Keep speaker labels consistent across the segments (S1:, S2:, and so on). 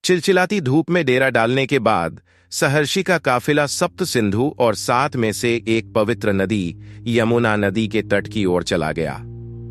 S1: चिलचिलाती धूप में डेरा डालने के बाद सहर्षि का काफिला सप्त सिंधु और 7 में से एक पवित्र नदी यमुना नदी के तट की ओर चला गया।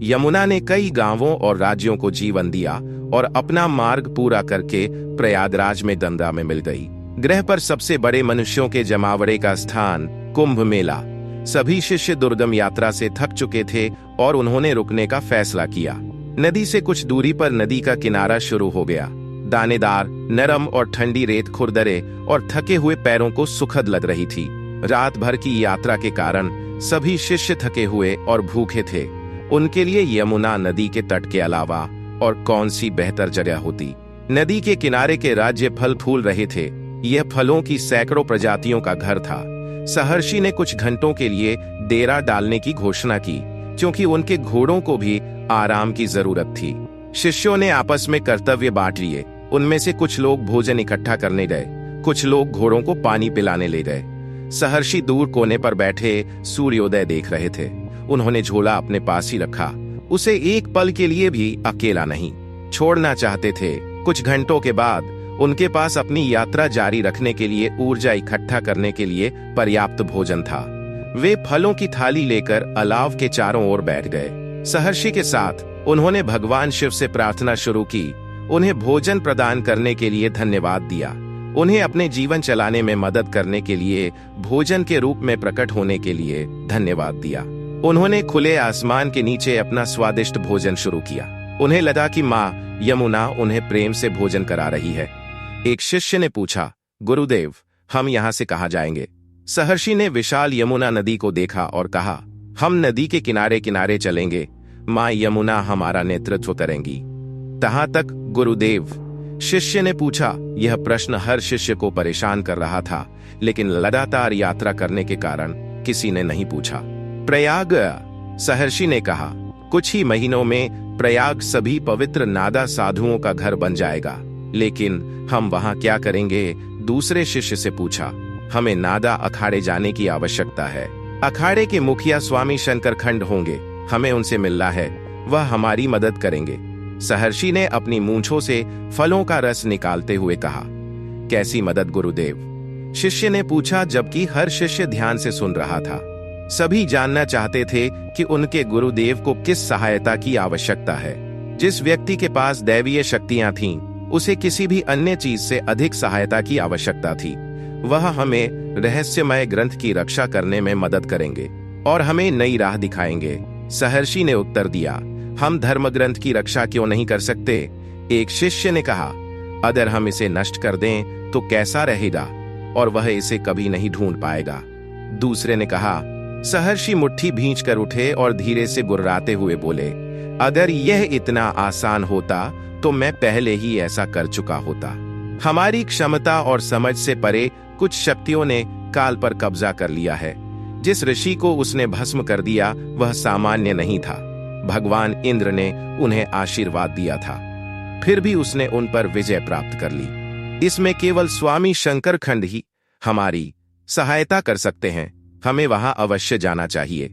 S1: यमुना ने कई गांवों और राज्यों को जीवन दिया और अपना मार्ग पूरा करके प्रयागराज में गंगा में मिल गई। ग्रह पर सबसे बड़े मनुष्यों के जमावड़े का स्थान कुंभ मेला। सभी शिष्य दुर्गम यात्रा से थक चुके थे और उन्होंने रुकने का फैसला किया। नदी से कुछ दूरी पर नदी का किनारा शुरू हो गया। दानेदार, नरम और ठंडी रेत खुरदरे और थके हुए पैरों को सुखद लग रही थी। रात भर की यात्रा के कारण सभी शिष्य थके हुए और भूखे थे। उनके लिए यमुना नदी के तट के अलावा और कौन सी बेहतर जगह होती। नदी के किनारे के राज्य फल फूल रहे थे। यह फलों की सैकड़ों प्रजातियों का घर था। सहर्षि ने कुछ घंटों के लिए डेरा डालने की घोषणा की, क्योंकि उनके घोड़ों को भी आराम की जरूरत थी। शिष्यों ने आपस में कर्तव्य बांट लिए। उनमें से कुछ लोग भोजन इकट्ठा करने गए, कुछ लोग घोड़ों को पानी पिलाने ले गए। सहर्षि दूर कोने पर बैठे सूर्योदय देख रहे थे। उन्होंने झोला अपने पास ही रखा। उसे एक पल के लिए भी अकेला नहीं छोड़ना चाहते थे। कुछ घंटों के बाद उनके पास अपनी यात्रा जारी रखने के लिए ऊर्जा इकट्ठा करने के लिए पर्याप्त भोजन था। वे फलों की थाली लेकर अलाव के चारों ओर बैठ गए। सहर्षि के साथ उन्होंने भगवान शिव से प्रार्थना शुरू की। उन्हें भोजन प्रदान करने के लिए धन्यवाद दिया। उन्हें अपने जीवन चलाने में मदद करने के लिए, भोजन के रूप में प्रकट होने के लिए धन्यवाद दिया। उन्होंने खुले आसमान के नीचे अपना स्वादिष्ट भोजन शुरू किया। उन्हें लगा कि माँ यमुना उन्हें प्रेम से भोजन करा रही है। एक शिष्य ने पूछा, गुरुदेव, हम यहाँ से कहाँ जाएंगे? सहर्षि ने विशाल यमुना नदी को देखा और कहा, हम नदी के किनारे किनारे चलेंगे। माँ यमुना हमारा नेतृत्व करेंगी। कहाँ तक गुरुदेव? शिष्य ने पूछा। यह प्रश्न हर शिष्य को परेशान कर रहा था, लेकिन लगातार यात्रा करने के कारण किसी ने नहीं पूछा। प्रयाग, सहर्षि ने कहा। कुछ ही महीनों में प्रयाग सभी पवित्र नादा साधुओं का घर बन जाएगा। लेकिन हम वहां क्या करेंगे? दूसरे शिष्य से पूछा। हमें नादा अखाड़े जाने की आवश्यकता है। अखाड़े के मुखिया स्वामी शंकरखंड होंगे। हमें उनसे मिलना है। वह हमारी मदद करेंगे। सहर्षि ने अपनी मूंछों से फलों का रस निकालते हुए कहा। कैसी मदद गुरुदेव? शिष्य ने पूछा, जबकि हर शिष्य ध्यान से सुन रहा था। सभी जानना चाहते थे कि उनके गुरुदेव को किस सहायता की आवश्यकता है। जिस व्यक्ति के पास दैवीय शक्तियां थीं, उसे किसी भी अन्य चीज से अधिक सहायता की आवश्यकता थी। वह हमें रहस्यमय ग्रंथ की रक्षा करने में मदद करेंगे और हमें नई राह दिखाएंगे। सहर्षि ने उत्तर दिया, हम धर्म ग्रंथ की रक्षा क्यों नहीं कर सकते? एक शिष्य ने कहा, अगर हम इसे नष्ट कर दें तो कैसा रहेगा और वह इसे कभी नहीं ढूंढ पाएगा। दूसरे ने कहा। सहर्षि मुट्ठी भींच कर उठे और धीरे से गुर्राते हुए बोले, अगर यह इतना आसान होता तो मैं पहले ही ऐसा कर चुका होता। हमारी क्षमता और समझ से परे कुछ शक्तियों ने काल पर कब्जा कर लिया है। जिस ऋषि को उसने भस्म कर दिया वह सामान्य नहीं था। भगवान इंद्र ने उन्हें आशीर्वाद दिया था, फिर भी उसने उन पर विजय प्राप्त कर ली। इसमें केवल स्वामी शंकरखंड ही हमारी सहायता कर सकते हैं। हमें वहां अवश्य जाना चाहिए।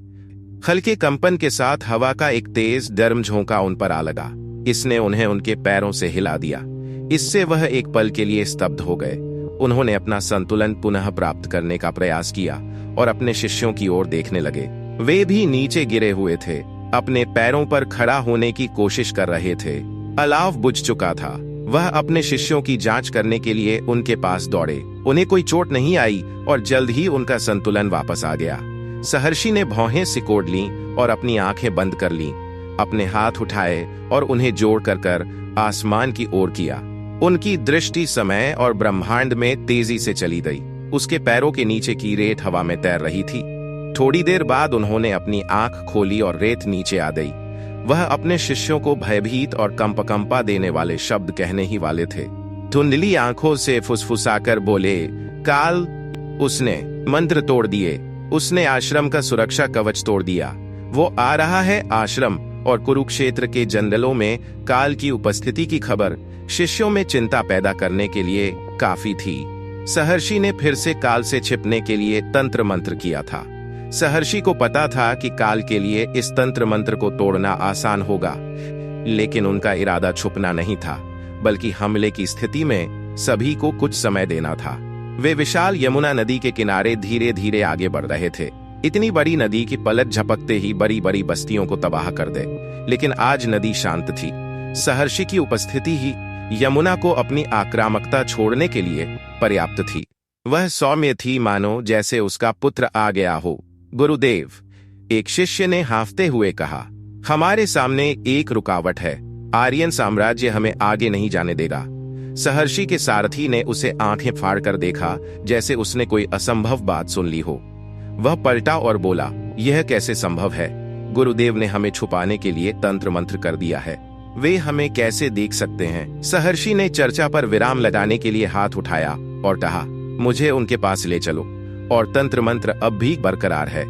S1: हल्के कंपन के साथ हवा का एक तेज गर्म झोंका उन पर आ लगा। इसने उन्हें उनके पैरों से हिला दिया। इससे वह एक पल के लिए स्तब्ध हो गए। उन्होंने अपना संतुलन पुनः प्राप्त करने का प्रयास किया और अपने शिष्यों की ओर देखने लगे। वे भी नीचे गिरे हुए थे, अपने पैरों पर खड़ा होने की कोशिश कर रहे थे। अलाव बुझ चुका था। वह अपने शिष्यों की जांच करने के लिए उनके पास दौड़े। उन्हें कोई चोट नहीं आई और जल्द ही उनका संतुलन वापस आ गया। सहर्षि ने भौहें सिकोड़ लीं और अपनी आंखें बंद कर लीं। अपने हाथ उठाए और उन्हें जोड़ कर आसमान की ओर किया। उनकी दृष्टि समय और ब्रह्मांड में तेजी से चली गई। उसके पैरों के नीचे की रेत हवा में तैर रही थी। थोड़ी देर बाद उन्होंने अपनी आंख खोली और रेत नीचे आ गई। वह अपने शिष्यों को भयभीत और कंपा देने वाले शब्द कहने ही वाले थे। धुंधली आंखों से फुसफुसाकर बोले, काल। उसने मंत्र तोड़ दिए। उसने आश्रम का सुरक्षा कवच तोड़ दिया। वो आ रहा है। आश्रम और कुरुक्षेत्र के जंगलों में काल की उपस्थिति की खबर शिष्यों में चिंता पैदा करने के लिए काफी थी। सहर्षि ने फिर से काल से छिपने के लिए तंत्र मंत्र किया था। सहर्षि को पता था कि काल के लिए इस तंत्र मंत्र को तोड़ना आसान होगा, लेकिन उनका इरादा छुपना नहीं था, बल्कि हमले की स्थिति में सभी को कुछ समय देना था। वे विशाल यमुना नदी के किनारे धीरे धीरे आगे बढ़ रहे थे। इतनी बड़ी नदी की पलक झपकते ही बड़ी बड़ी बस्तियों को तबाह कर दे, लेकिन आज नदी शांत थी। सहर्षि की उपस्थिति ही यमुना को अपनी आक्रामकता छोड़ने के लिए पर्याप्त थी। वह सौम्य थी, मानो जैसे उसका पुत्र आ गया हो। गुरुदेव, एक शिष्य ने हांफते हुए कहा, हमारे सामने एक रुकावट है। आर्यन साम्राज्य हमें आगे नहीं जाने देगा। सहर्षि के सारथी ने उसे आंखें फाड़कर देखा, जैसे उसने कोई असंभव बात सुन ली हो। वह पलटा और बोला, यह कैसे संभव है? गुरुदेव ने हमें छुपाने के लिए तंत्र मंत्र कर दिया है। वे हमें कैसे देख सकते हैं? सहर्षि ने चर्चा पर विराम लगाने के लिए हाथ उठाया और कहा, मुझे उनके पास ले चलो। और तंत्र मंत्र अब भी बरकरार है।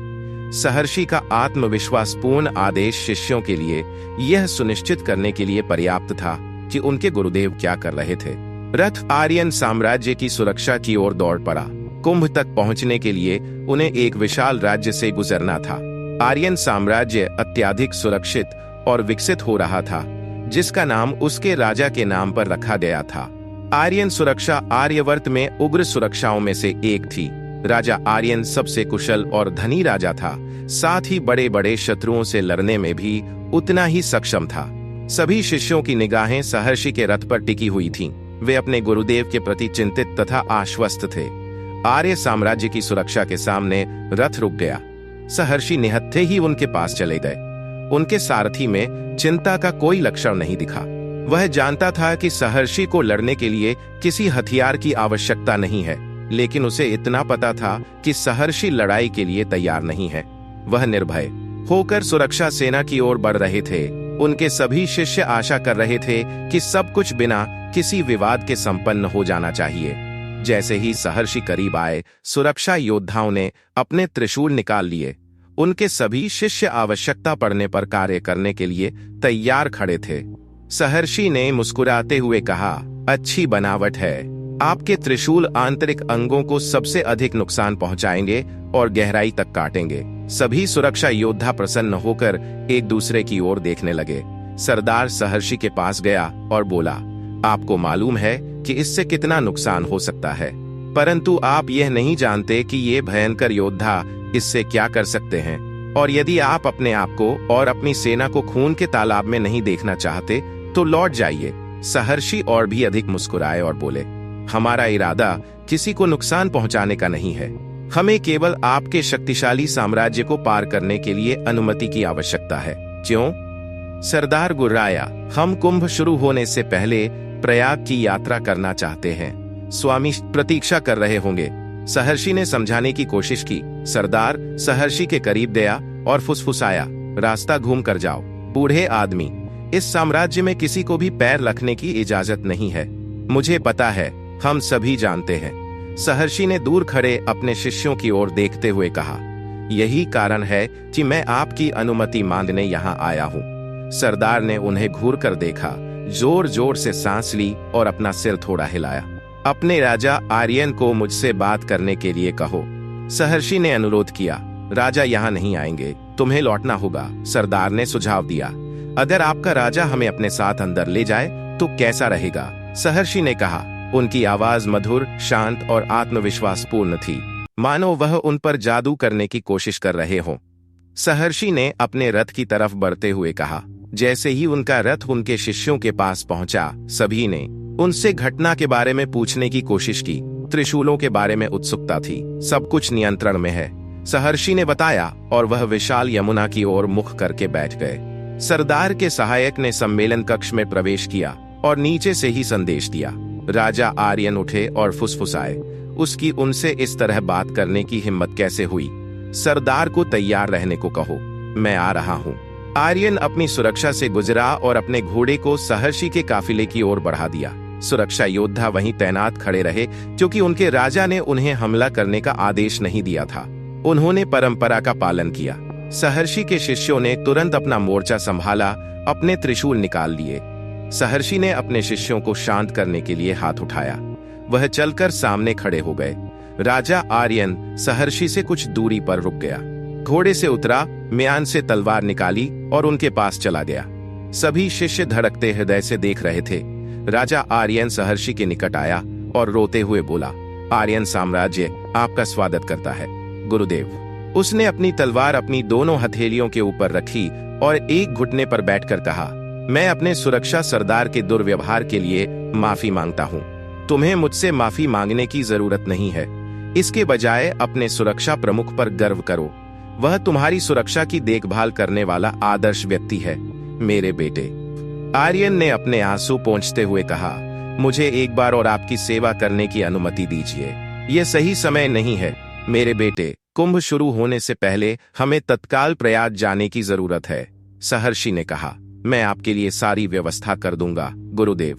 S1: सहर्षि का आत्मविश्वासपूर्ण आदेश शिष्यों के लिए यह सुनिश्चित करने के लिए पर्याप्त था कि उनके गुरुदेव क्या कर रहे थे। रथ आर्यन साम्राज्य की सुरक्षा की ओर दौड़ पड़ा। कुंभ तक पहुंचने के लिए उन्हें एक विशाल राज्य से गुजरना था। आर्यन साम्राज्य अत्यधिक सुरक्षित और विकसित हो रहा था, जिसका नाम उसके राजा के नाम पर रखा गया था। आर्यन सुरक्षा आर्यवर्त में उग्र सुरक्षाओं में से एक थी। राजा आर्यन सबसे कुशल और धनी राजा था, साथ ही बड़े बड़े शत्रुओं से लड़ने में भी उतना ही सक्षम था। सभी शिष्यों की निगाहें सहर्षि के रथ पर टिकी हुई थीं। वे अपने गुरुदेव के प्रति चिंतित तथा आश्वस्त थे। आर्य साम्राज्य की सुरक्षा के सामने रथ रुक गया। सहर्षि निहत्थे ही उनके पास चले गए। उनके सारथी में चिंता का कोई लक्षण नहीं दिखा। वह जानता था कि सहर्षि को लड़ने के लिए किसी हथियार की आवश्यकता नहीं है, लेकिन उसे इतना पता था कि सहर्षि लड़ाई के लिए तैयार नहीं है। वह निर्भय होकर सुरक्षा सेना की ओर बढ़ रहे थे। उनके सभी शिष्य आशा कर रहे थे कि सब कुछ बिना किसी विवाद के संपन्न हो जाना चाहिए। जैसे ही सहर्षि करीब आए, सुरक्षा योद्धाओं ने अपने त्रिशूल निकाल लिए। उनके सभी शिष्य आवश्यकता पड़ने पर कार्य करने के लिए तैयार खड़े थे। सहर्षि ने मुस्कुराते हुए कहा, अच्छी बनावट है। आपके त्रिशूल आंतरिक अंगों को सबसे अधिक नुकसान पहुंचाएंगे और गहराई तक काटेंगे। सभी सुरक्षा योद्धा प्रसन्न होकर एक दूसरे की ओर देखने लगे। सरदार सहर्षि के पास गया और बोला, आपको मालूम है कि इससे कितना नुकसान हो सकता है, परंतु आप यह नहीं जानते कि ये भयंकर योद्धा इससे क्या कर सकते हैं। और यदि आप अपने आप को और अपनी सेना को खून के तालाब में नहीं देखना चाहते तो लौट जाइए। सहर्षि और भी अधिक मुस्कुराए और बोले, हमारा इरादा किसी को नुकसान पहुंचाने का नहीं है। हमें केवल आपके शक्तिशाली साम्राज्य को पार करने के लिए अनुमति की आवश्यकता है। क्यों? सरदार गुर्राया, हम कुंभ शुरू होने से पहले प्रयाग की यात्रा करना चाहते हैं। स्वामी प्रतीक्षा कर रहे होंगे। सहर्षि ने समझाने की कोशिश की। सरदार सहर्षि के करीब गया और फुसफुसाया, रास्ता घूम कर जाओ। बूढ़े आदमी, इस साम्राज्य में किसी को भी पैर रखने की इजाजत नहीं है। मुझे पता है, हम सभी जानते हैं। सहर्षि ने दूर खड़े अपने शिष्यों की ओर देखते हुए कहा, यही कारण है कि मैं आपकी अनुमति मांगने यहाँ आया हूँ। सरदार ने उन्हें घूर कर देखा, जोर जोर से सांस ली और अपना सिर थोड़ा हिलाया। अपने राजा आर्यन को मुझसे बात करने के लिए कहो। सहर्षि ने अनुरोध किया। राजा यहाँ नहीं आएंगे, तुम्हें लौटना होगा। सरदार ने सुझाव दिया, अगर आपका राजा हमें अपने साथ अंदर ले जाए तो कैसा रहेगा? सहर्षि ने कहा। उनकी आवाज मधुर, शांत और आत्मविश्वासपूर्ण थी, मानो वह उन पर जादू करने की कोशिश कर रहे हों। सहर्षि ने अपने रथ की तरफ बढ़ते हुए कहा। जैसे ही उनका रथ उनके शिष्यों के पास पहुंचा, सभी ने उनसे घटना के बारे में पूछने की कोशिश की। त्रिशूलों के बारे में उत्सुकता थी। सब कुछ नियंत्रण में है, सहर्षि ने बताया, और वह विशाल यमुना की ओर मुख करके बैठ गए। सरदार के सहायक ने सम्मेलन कक्ष में प्रवेश किया और नीचे से ही संदेश दिया। राजा आर्यन उठे और फुसफुसाए, उसकी उनसे इस तरह बात करने की हिम्मत कैसे हुई? सरदार को तैयार रहने को कहो, मैं आ रहा हूँ। आर्यन अपनी सुरक्षा से गुजरा और अपने घोड़े को सहर्षि के काफिले की ओर बढ़ा दिया। सुरक्षा योद्धा वहीं तैनात खड़े रहे, क्योंकि उनके राजा ने उन्हें हमला करने का आदेश नहीं दिया था। उन्होंने परंपरा का पालन किया। सहर्षि के शिष्यों ने तुरंत अपना मोर्चा संभाला, अपने त्रिशूल निकाल लिए। सहर्षि ने अपने शिष्यों को शांत करने के लिए हाथ उठाया। वह चलकर सामने खड़े हो गए। राजा आर्यन सहर्षि से कुछ दूरी पर रुक गया, घोड़े से उतरा, म्यान से तलवार निकाली और उनके पास चला गया। सभी शिष्य धड़कते हृदय से देख रहे थे। राजा आर्यन सहर्षि के निकट आया और रोते हुए बोला, आर्यन साम्राज्य आपका स्वागत करता है गुरुदेव। उसने अपनी तलवार अपनी दोनों हथेलियों के ऊपर रखी और एक घुटने पर बैठकर कहा, मैं अपने सुरक्षा सरदार के दुर्व्यवहार के लिए माफी मांगता हूँ। तुम्हें मुझसे माफी मांगने की जरूरत नहीं है। इसके बजाय अपने सुरक्षा प्रमुख पर गर्व करो। वह तुम्हारी सुरक्षा की देखभाल करने वाला आदर्श व्यक्ति है मेरे बेटे। आर्यन ने अपने आंसू पोंछते हुए कहा, मुझे एक बार और आपकी सेवा करने की अनुमति दीजिए। यह सही समय नहीं है मेरे बेटे। कुंभ शुरू होने से पहले हमें तत्काल प्रयाग जाने की जरूरत है। सहर्षि ने कहा, मैं आपके लिए सारी व्यवस्था कर दूंगा गुरुदेव।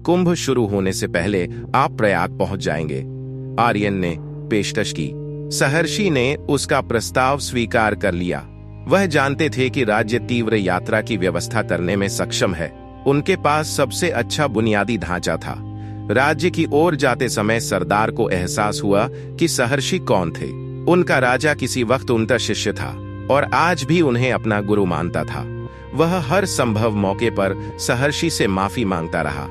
S1: कुंभ शुरू होने से पहले आप प्रयाग पहुंच जाएंगे। आर्यन ने पेशकश की। सहर्षि ने उसका प्रस्ताव स्वीकार कर लिया। वह जानते थे कि राज्य तीव्र यात्रा की व्यवस्था करने में सक्षम है। उनके पास सबसे अच्छा बुनियादी ढांचा था। राज्य की ओर जाते समय सरदार को एहसास हुआ कि सहर्षि कौन थे। उनका राजा किसी वक्त उनका शिष्य था और आज भी उन्हें अपना गुरु मानता था। वह हर संभव मौके पर सहर्षि से माफी मांगता रहा।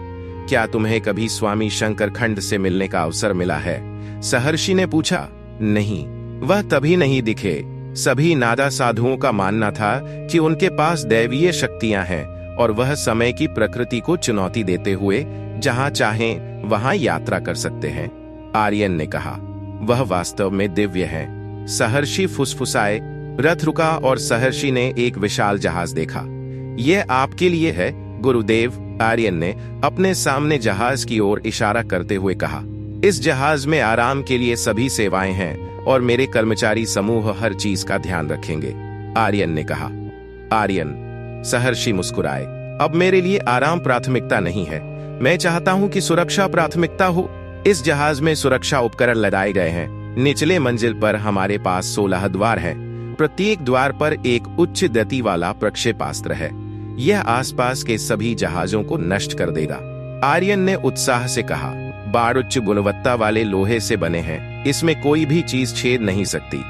S1: क्या तुम्हें कभी स्वामी शंकरखंड से मिलने का अवसर मिला है? सहर्षि ने पूछा। नहीं, वह तभी नहीं दिखे। सभी नादा साधुओं का मानना था कि उनके पास दैवीय शक्तियां हैं और वह समय की प्रकृति को चुनौती देते हुए जहां चाहें वहां यात्रा कर सकते हैं। आर्यन ने कहा, वह वास्तव में दिव्य हैं। सहर्षि फुसफुसाए। रथ रुका और सहर्षि ने एक विशाल जहाज देखा। यह आपके लिए है गुरुदेव। आर्यन ने अपने सामने जहाज की ओर इशारा करते हुए कहा, इस जहाज में आराम के लिए सभी सेवाएं हैं और मेरे कर्मचारी समूह हर चीज का ध्यान रखेंगे। आर्यन ने कहा। आर्यन। सहर्षि मुस्कुराए। अब मेरे लिए आराम प्राथमिकता नहीं है। मैं चाहता हूं कि सुरक्षा प्राथमिकता हो। इस जहाज में सुरक्षा उपकरण लगाए गए हैं। निचले मंजिल पर हमारे पास 16 द्वार हैं। प्रत्येक द्वार पर एक उच्च गति वाला प्रक्षेपास्त्र है। यह आसपास के सभी जहाजों को नष्ट कर देगा। आर्यन ने उत्साह से कहा, बाड़ उच्च गुणवत्ता वाले लोहे से बने हैं। इसमें कोई भी चीज छेद नहीं सकती।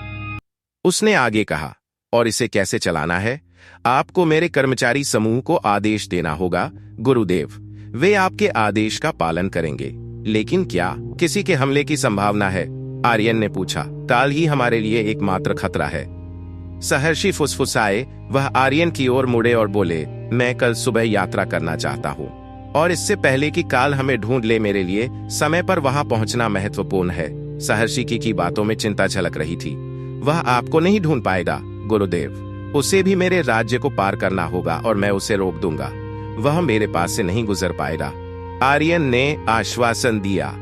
S1: उसने आगे कहा, और इसे कैसे चलाना है? आपको मेरे कर्मचारी समूह को आदेश देना होगा गुरुदेव। वे आपके आदेश का पालन करेंगे। लेकिन क्या किसी के हमले की संभावना है? आर्यन ने पूछा। काल ही हमारे लिए एकमात्र खतरा है। सहर्षि फुसफुसाए। वह आर्यन की ओर मुड़े और बोले, मैं कल सुबह यात्रा करना चाहता हूँ और इससे पहले कि काल हमें ढूंढ ले मेरे लिए समय पर वहां पहुंचना महत्वपूर्ण है। सहर्षि की बातों में चिंता झलक रही थी। वह आपको नहीं ढूंढ पाएगा गुरुदेव। उसे भी मेरे राज्य को पार करना होगा और मैं उसे रोक दूंगा। वह मेरे पास से नहीं गुजर पाएगा। आर्यन ने आश्वासन दिया।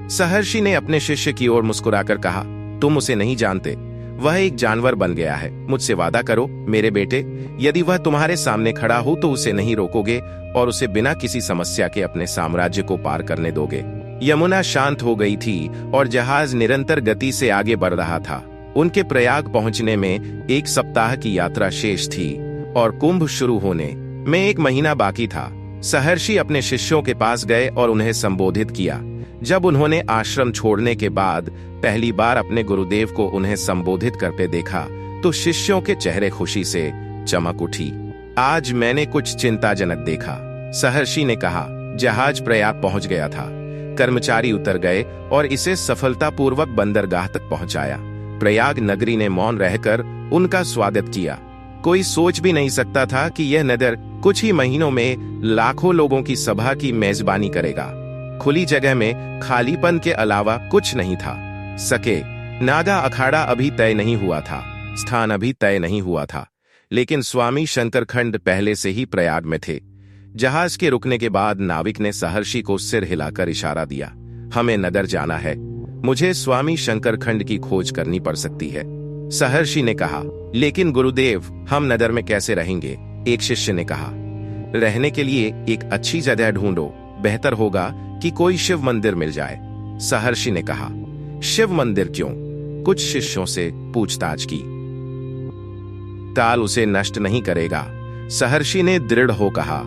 S1: सहर्षि ने अपने शिष्य की ओर मुस्कुराकर कहा, तुम उसे नहीं जानते। वह एक जानवर बन गया है। मुझसे वादा करो मेरे बेटे, यदि वह तुम्हारे सामने खड़ा हो तो उसे नहीं रोकोगे और उसे बिना किसी समस्या के अपने साम्राज्य को पार करने दोगे। यमुना शांत हो गई थी और जहाज निरंतर गति से आगे बढ़ रहा था। उनके प्रयाग पहुंचने में 1 सप्ताह की यात्रा शेष थी और कुंभ शुरू होने में 1 महीना बाकी था। सहर्षि अपने शिष्यों के पास गए और उन्हें संबोधित किया। जब उन्होंने आश्रम छोड़ने के बाद पहली बार अपने गुरुदेव को उन्हें संबोधित करते देखा तो शिष्यों के चेहरे खुशी से चमक उठी। आज मैंने कुछ चिंताजनक देखा, सहर्षि ने कहा। जहाज प्रयाग पहुंच गया था। कर्मचारी उतर गए और इसे सफलतापूर्वक बंदरगाह तक पहुंचाया। प्रयाग नगरी ने मौन रहकर उनका स्वागत किया। कोई सोच भी नहीं सकता था कि यह नगर कुछ ही महीनों में लाखों लोगों की सभा की मेजबानी करेगा। खुली जगह में खालीपन के अलावा कुछ नहीं था। नागा अखाड़ा अभी तय नहीं हुआ था, स्थान अभी तय नहीं हुआ था, लेकिन स्वामी शंकरखंड पहले से ही प्रयाग में थे। जहाज के रुकने के बाद नाविक ने सहर्षि को सिर हिलाकर इशारा दिया, हमें नगर जाना है। मुझे स्वामी शंकरखंड की खोज करनी पड़ सकती है। सहर्षि ने कहा, लेकिन गुरुदेव हम नगर में कैसे रहेंगे? एक शिष्य ने कहा, रहने के लिए एक अच्छी जगह ढूंढो। बेहतर होगा कि कोई शिव मंदिर मिल जाए। सहर्षि ने कहा, शिव मंदिर क्यों? कुछ शिष्यों से पूछताछ की। काल उसे नष्ट नहीं करेगा, सहर्षि ने दृढ़ हो कहा।